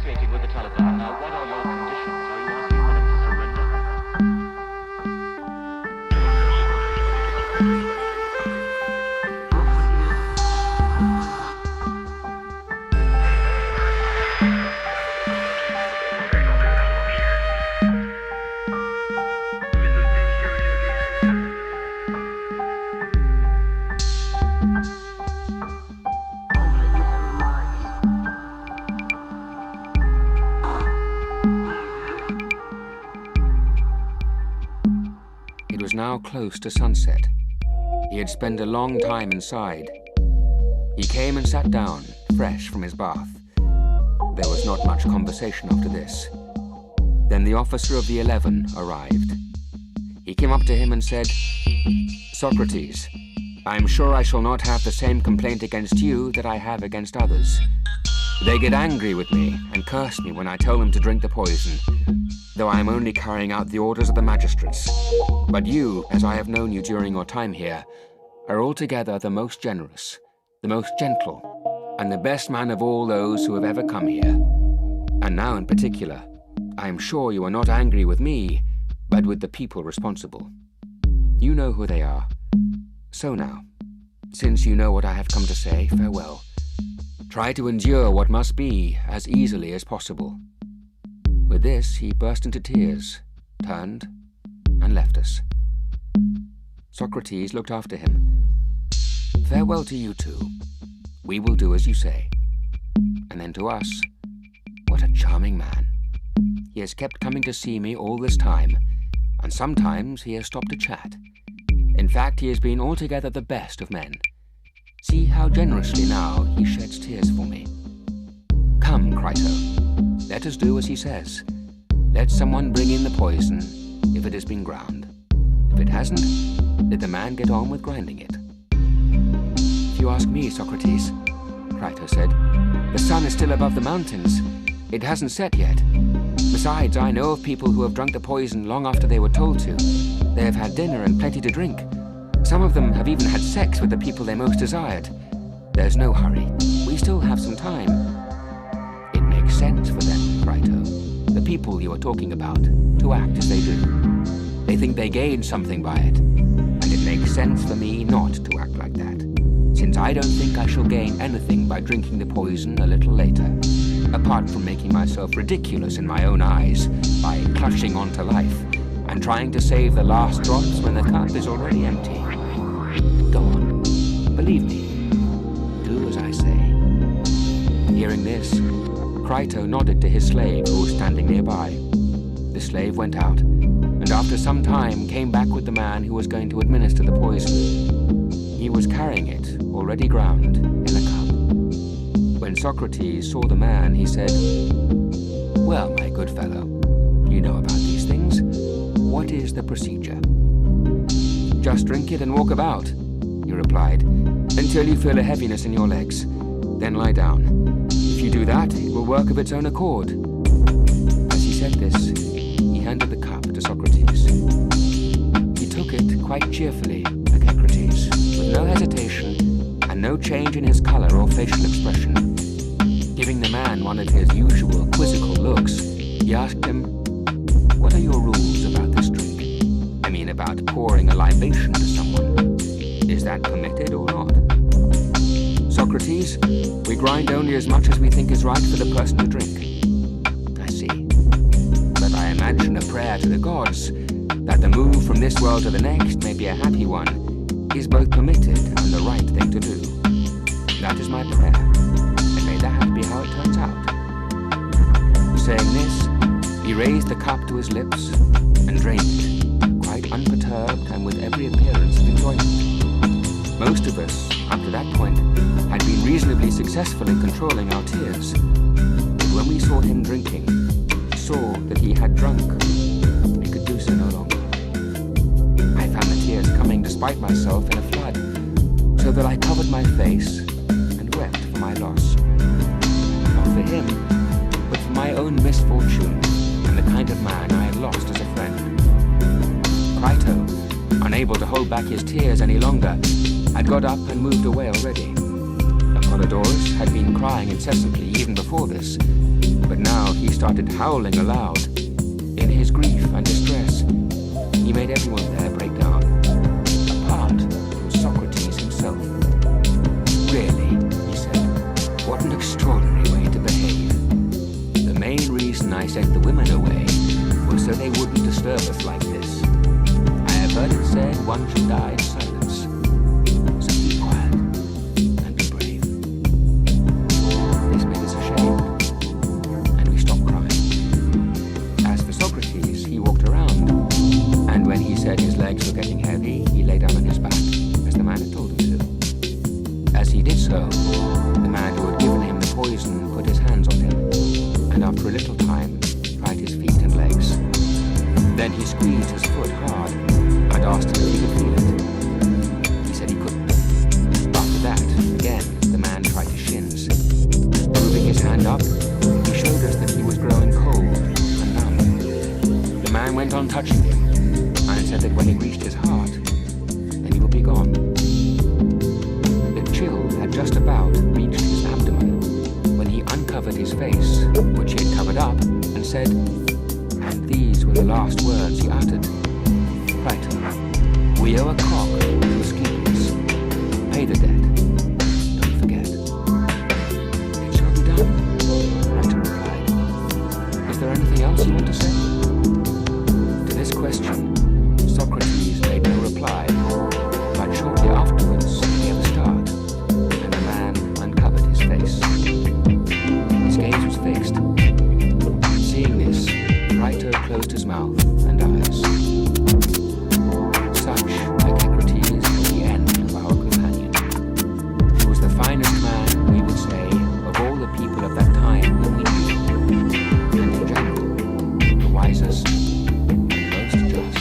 negotiating with the Taliban. Now, what are your conditions? Are you asking for them to surrender? It was now close to sunset. He had spent a long time inside. He came and sat down, fresh from his bath. There was not much conversation after this. Then the officer of the 11 arrived. He came up to him and said, "Socrates, I am sure I shall not have the same complaint against you that I have against others. They get angry with me and curse me when I tell them to drink the poison, though I am only carrying out the orders of the magistrates. But you, as I have known you during your time here, are altogether the most generous, the most gentle, and the best man of all those who have ever come here. And now in particular, I am sure you are not angry with me, but with the people responsible. You know who they are. So now, since you know what I have come to say, farewell. Try to endure what must be as easily as possible." With this, he burst into tears, turned, and left us. Socrates looked after him. "Farewell to you two. We will do as you say." And then to us, "What a charming man. He has kept coming to see me all this time, and sometimes he has stopped to chat. In fact, he has been altogether the best of men. See how generously now he sheds tears for me. Come, Crito, let us do as he says. Let someone bring in the poison, if it has been ground. If it hasn't, let the man get on with grinding it." "If you ask me, Socrates," Crito said, "the sun is still above the mountains. It hasn't set yet. Besides, I know of people who have drunk the poison long after they were told to. They have had dinner and plenty to drink. Some of them have even had sex with the people they most desired. There's no hurry. We still have some time." "It makes sense for them, Crito, the people you are talking about, to act as they do. They think they gain something by it, and it makes sense for me not to act like that, since I don't think I shall gain anything by drinking the poison a little later, apart from making myself ridiculous in my own eyes by clutching on to life and trying to save the last drops when the cup is already empty. Go on, believe me, do as I say." Hearing this, Crito nodded to his slave who was standing nearby. The slave went out, and after some time came back with the man who was going to administer the poison. He was carrying it, already ground, in a cup. When Socrates saw the man, he said, "Well, my good fellow, you know about these things. What is the procedure?" "Just drink it and walk about," he replied, "until you feel a heaviness in your legs. Then lie down. If you do that, it will work of its own accord." As he said this, he handed the cup to Socrates. He took it quite cheerfully, Socrates, with no hesitation and no change in his color or facial expression. Giving the man one of his usual quizzical looks, he asked him, "What are your rules about this drink? I mean, about pouring a libation to someone. Is that permitted or not?" "Socrates, we grind only as much as we think is right for the person to drink." "I see. But I imagine a prayer to the gods, that the move from this world to the next may be a happy one, is both permitted and the right thing to do. That is my prayer, and may that be how it turns out." Saying this, he raised the cup to his lips and drained it, quite unperturbed and with every appearance of enjoyment. Most of us, up to that point, had been reasonably successful in controlling our tears. But when we saw him drinking, saw that he had drunk, we could do so no longer. I found the tears coming despite myself in a flood, so that I covered my face and wept for my loss. Not for him, but for my own misfortune and the kind of man I had lost as a friend. Crito, unable to hold back his tears any longer, had got up and moved away already. Apollodorus had been crying incessantly even before this, but now now he started howling aloud. In his grief and distress, he made everyone there break down, apart from Socrates himself. Really, he said, what an extraordinary way to behave. The main reason I sent the women away was so they wouldn't disturb us like this. I have heard it said one should die in silence. So be quiet and be brave. This made us ashamed, and we stopped crying. As for Socrates, he walked around, and when he said his legs were getting heavy, he lay down on his back, as the man had told him to. As he did so, the man who had given him the poison put his hands on him, and after a little time, tried his feet and legs. Then he squeezed his foot hard and asked him if he could feel it. He said he couldn't. After that, again, the man tried his shins. Moving his hand up, he showed us that he was growing cold and numb. The man went on touching him and said that when he reached his heart, then he would be gone. The chill had just about reached his abdomen when he uncovered his face, which he had covered up, and said, and these were the last words he uttered. Right, we owe a cock to Asclepius. Pay the debt. Don't forget. It shall be done, Writer replied. Is there anything else you want to say? To this question, Socrates made no reply, but shortly afterwards he gave a start, and the man uncovered his face. His gaze was fixed. Seeing this, Writer closed his mouth and eyes. Such, like Socrates, was the end of our companion. He was the finest man, we would say, of all the people of that time whom we knew, and in general, the wisest and most just